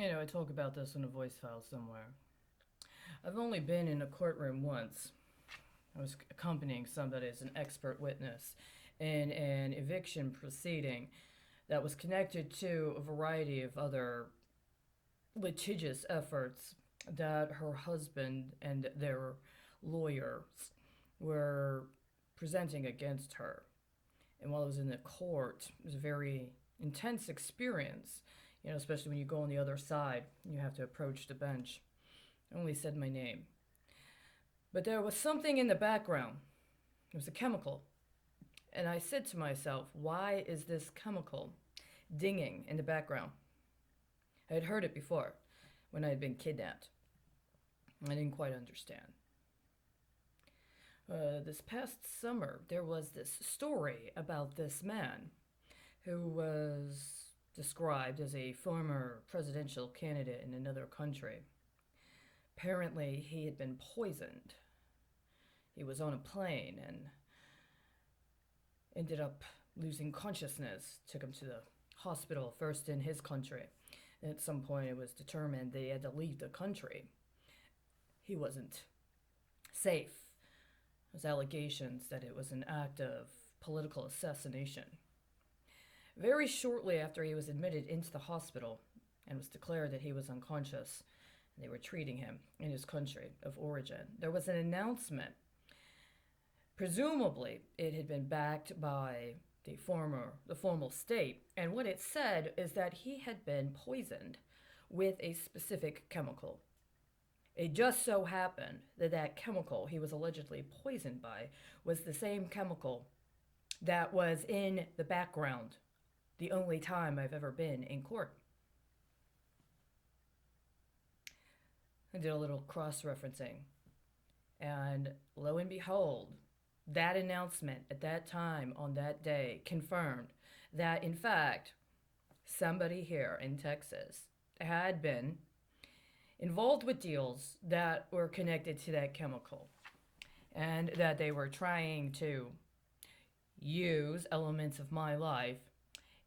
I talk about this in a voice file somewhere. I've only been in a courtroom once. I was accompanying somebody as an expert witness in an eviction proceeding that was connected to a variety of other litigious efforts that her husband and their lawyers were presenting against her. And while I was in the court, it was a very intense experience, especially when you go on the other side and you have to approach the bench. I only said my name. But there was something in the background. It was a chemical. And I said to myself, why is this chemical dinging in the background? I had heard it before when I had been kidnapped. I didn't quite understand. This past summer, there was this story about this man who was described as a former presidential candidate in another country. Apparently, he had been poisoned. He was on a plane and ended up losing consciousness. Took him to the hospital, first in his country. And at some point, it was determined they had to leave the country. He wasn't safe. There was allegations that it was an act of political assassination. Very shortly after he was admitted into the hospital and was declared that he was unconscious, they were treating him in his country of origin, there was an announcement. Presumably, it had been backed by the formal state, and what it said is that he had been poisoned with a specific chemical. It just so happened that that chemical he was allegedly poisoned by was the same chemical that was in the background the only time I've ever been in court. I did a little cross-referencing, and lo and behold, that announcement at that time on that day confirmed that, in fact, somebody here in Texas had been involved with deals that were connected to that chemical, and that they were trying to use elements of my life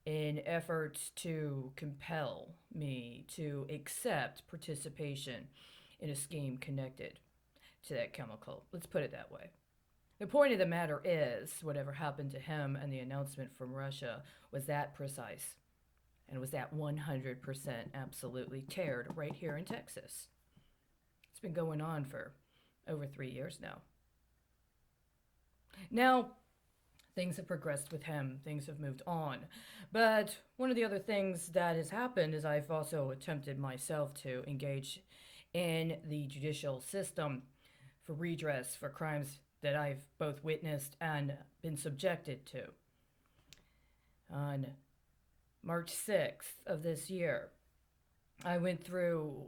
in efforts to compel me to accept participation in a scheme connected to that chemical. Let's put it that way. The point of the matter is, whatever happened to him and the announcement from Russia was that precise, and was that 100% absolutely teared right here in Texas. It's been going on for over 3 years now. Now, things have progressed with him, things have moved on. But one of the other things that has happened is I've also attempted myself to engage in the judicial system for redress for crimes that I've both witnessed and been subjected to. On March 6th of this year, I went through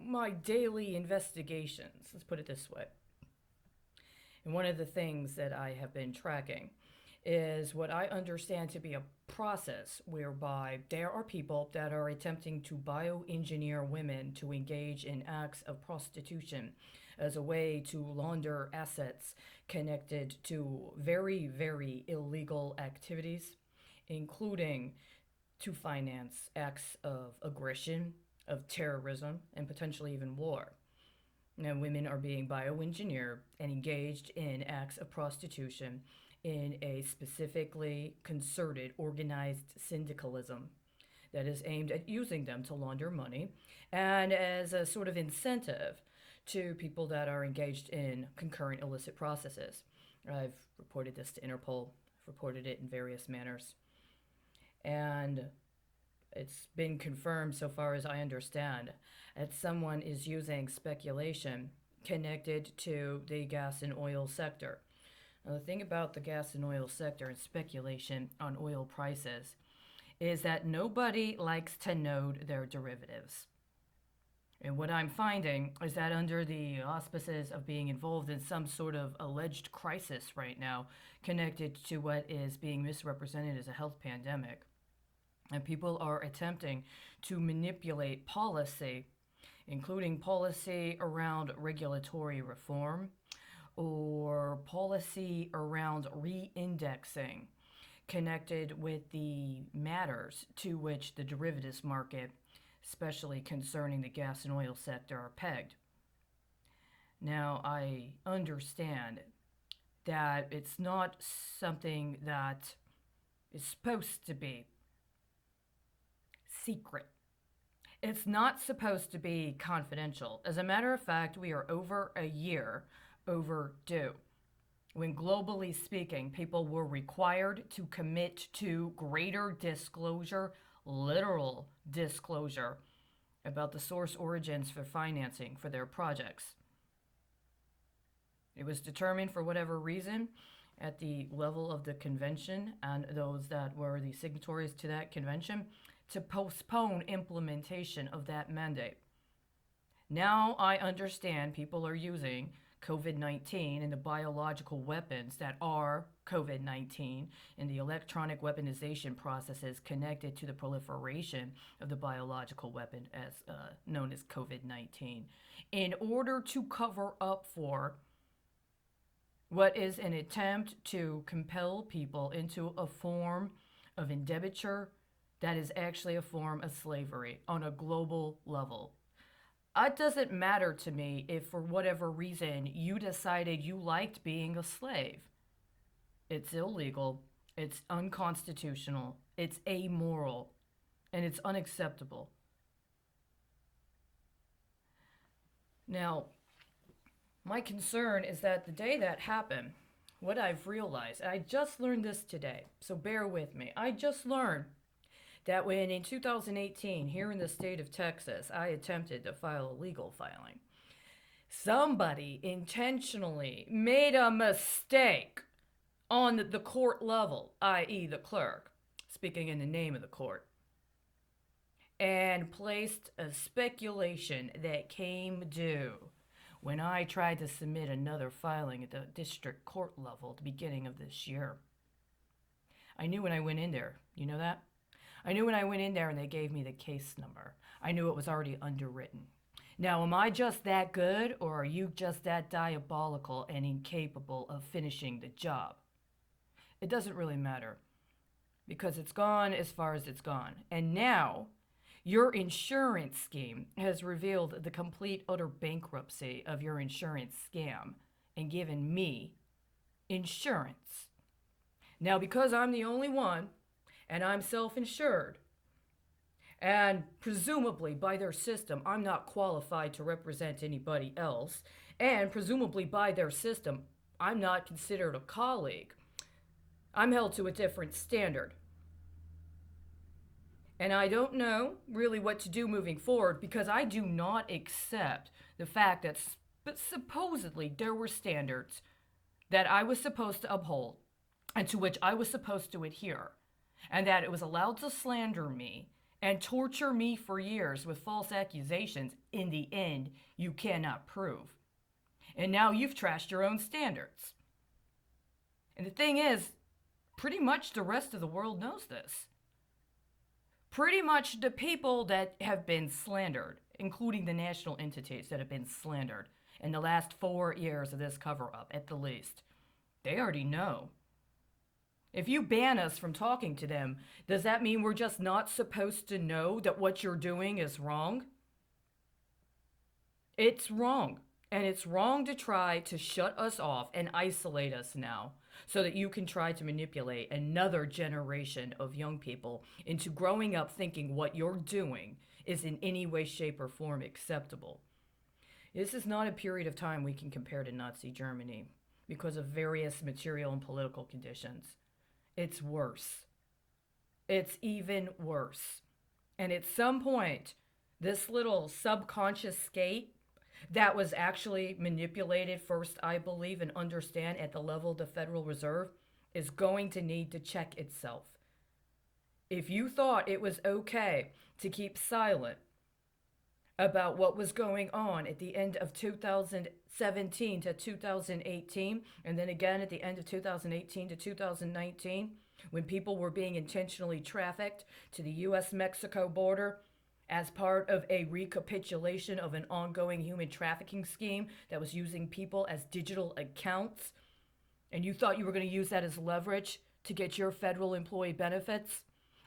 my daily investigations, let's put it this way. And one of the things that I have been tracking is what I understand to be a process whereby there are people that are attempting to bioengineer women to engage in acts of prostitution as a way to launder assets connected to very, very illegal activities, including to finance acts of aggression, of terrorism, and potentially even war. Now, women are being bioengineered and engaged in acts of prostitution in a specifically concerted, organized syndicalism that is aimed at using them to launder money and as a sort of incentive to people that are engaged in concurrent illicit processes. I've reported this to Interpol, I've reported it in various manners. And it's been confirmed, so far as I understand, that someone is using speculation connected to the gas and oil sector. Now, the thing about the gas and oil sector and speculation on oil prices is that nobody likes to node their derivatives. And what I'm finding is that under the auspices of being involved in some sort of alleged crisis right now connected to what is being misrepresented as a health pandemic, and people are attempting to manipulate policy, including policy around regulatory reform or policy around re-indexing connected with the matters to which the derivatives market especially concerning the gas and oil sector, are pegged. Now, I understand that it's not something that is supposed to be secret. It's not supposed to be confidential. As a matter of fact, we are over a year overdue. When globally speaking, people were required to commit to greater disclosure, literal disclosure, about the source origins for financing for their projects. It was determined for whatever reason at the level of the convention and those that were the signatories to that convention to postpone implementation of that mandate. Now I understand people are using COVID-19 and the biological weapons that are COVID-19 and the electronic weaponization processes connected to the proliferation of the biological weapon as known as COVID-19 in order to cover up for what is an attempt to compel people into a form of indenture that is actually a form of slavery on a global level. It doesn't matter to me if for whatever reason you decided you liked being a slave. It's illegal, it's unconstitutional, it's amoral, and it's unacceptable. Now, my concern is that the day that happened, what I've realized, I just learned this today, so bear with me. I just learned that when in 2018, here in the state of Texas, I attempted to file a legal filing, somebody intentionally made a mistake on the court level, i.e. the clerk, speaking in the name of the court, and placed a speculation that came due when I tried to submit another filing at the district court level at the beginning of this year. I knew when I went in there, you know that? I knew when I went in there and they gave me the case number. I knew it was already underwritten. Now, am I just that good, or are you just that diabolical and incapable of finishing the job? It doesn't really matter, because it's gone as far as it's gone. And now, your insurance scheme has revealed the complete, utter bankruptcy of your insurance scam and given me insurance. Now, because I'm the only one, and I'm self-insured, and presumably by their system, I'm not qualified to represent anybody else, and presumably by their system, I'm not considered a colleague. I'm held to a different standard. And I don't know really what to do moving forward, because I do not accept the fact that supposedly there were standards that I was supposed to uphold and to which I was supposed to adhere, and that it was allowed to slander me and torture me for years with false accusations in the end you cannot prove. And now you've trashed your own standards. And the thing is, pretty much the rest of the world knows this. Pretty much the people that have been slandered, including the national entities that have been slandered in the last 4 years of this cover-up at the least, they already know. If you ban us from talking to them, does that mean we're just not supposed to know that what you're doing is wrong? It's wrong. And it's wrong to try to shut us off and isolate us now so that you can try to manipulate another generation of young people into growing up thinking what you're doing is in any way, shape, or form acceptable. This is not a period of time we can compare to Nazi Germany because of various material and political conditions. It's worse. It's even worse. And at some point, this little subconscious state that was actually manipulated first, I believe, and understand at the level of the Federal Reserve is going to need to check itself. If you thought it was okay to keep silent about what was going on at the end of 2017 to 2018, and then again at the end of 2018 to 2019, when people were being intentionally trafficked to the U.S.-Mexico border as part of a recapitulation of an ongoing human trafficking scheme that was using people as digital accounts, and you thought you were going to use that as leverage to get your federal employee benefits,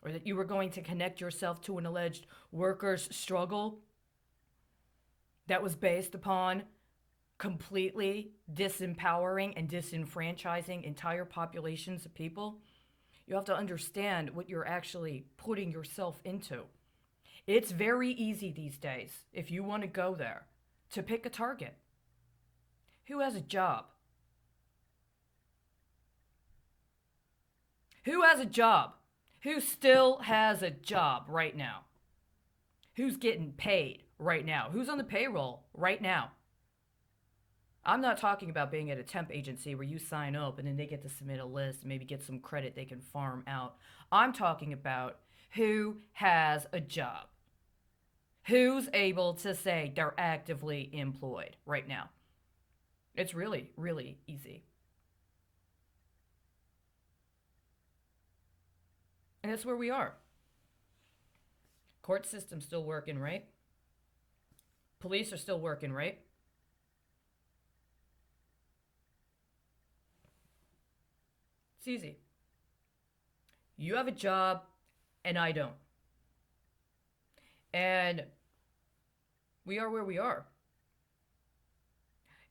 or that you were going to connect yourself to an alleged workers' struggle that was based upon completely disempowering and disenfranchising entire populations of people, you have to understand what you're actually putting yourself into. It's very easy these days, if you want to go there, to pick a target. Who has a job? Who has a job? Who still has a job right now? Who's getting paid right now? Who's on the payroll right now? I'm not talking about being at a temp agency where you sign up and then they get to submit a list and maybe get some credit they can farm out. I'm talking about who has a job. Who's able to say they're actively employed right now? It's really, really easy. And that's where we are. Court system's still working, right? Police are still working, right? It's easy. You have a job and I don't. And we are where we are.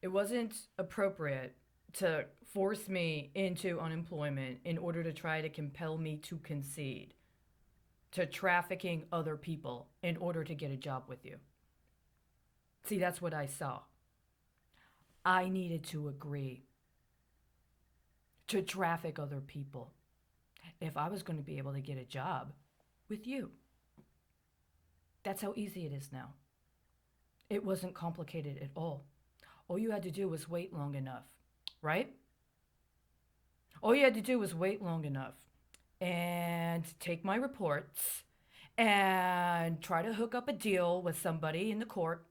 It wasn't appropriate to force me into unemployment in order to try to compel me to concede to trafficking other people in order to get a job with you. See, that's what I saw. I needed to agree to traffic other people if I was going to be able to get a job with you. That's how easy it is now. It wasn't complicated at all. All you had to do was wait long enough, right? All you had to do was wait long enough and take my reports and try to hook up a deal with somebody in the court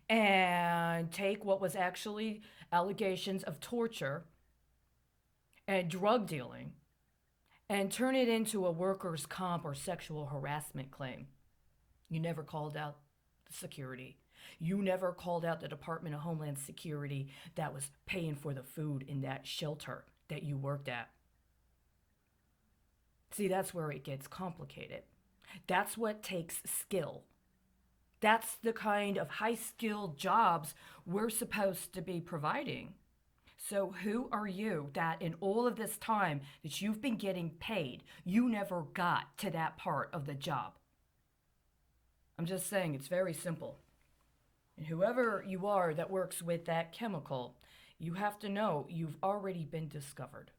and take what was actually allegations of torture and drug dealing and turn it into a workers' comp or sexual harassment claim. You never called out the security. You never called out the Department of Homeland Security that was paying for the food in that shelter that you worked at. See, that's where it gets complicated. That's what takes skill. That's the kind of high-skilled jobs we're supposed to be providing. So who are you that in all of this time that you've been getting paid, you never got to that part of the job? I'm just saying, it's very simple. And whoever you are that works with that chemical, you have to know you've already been discovered.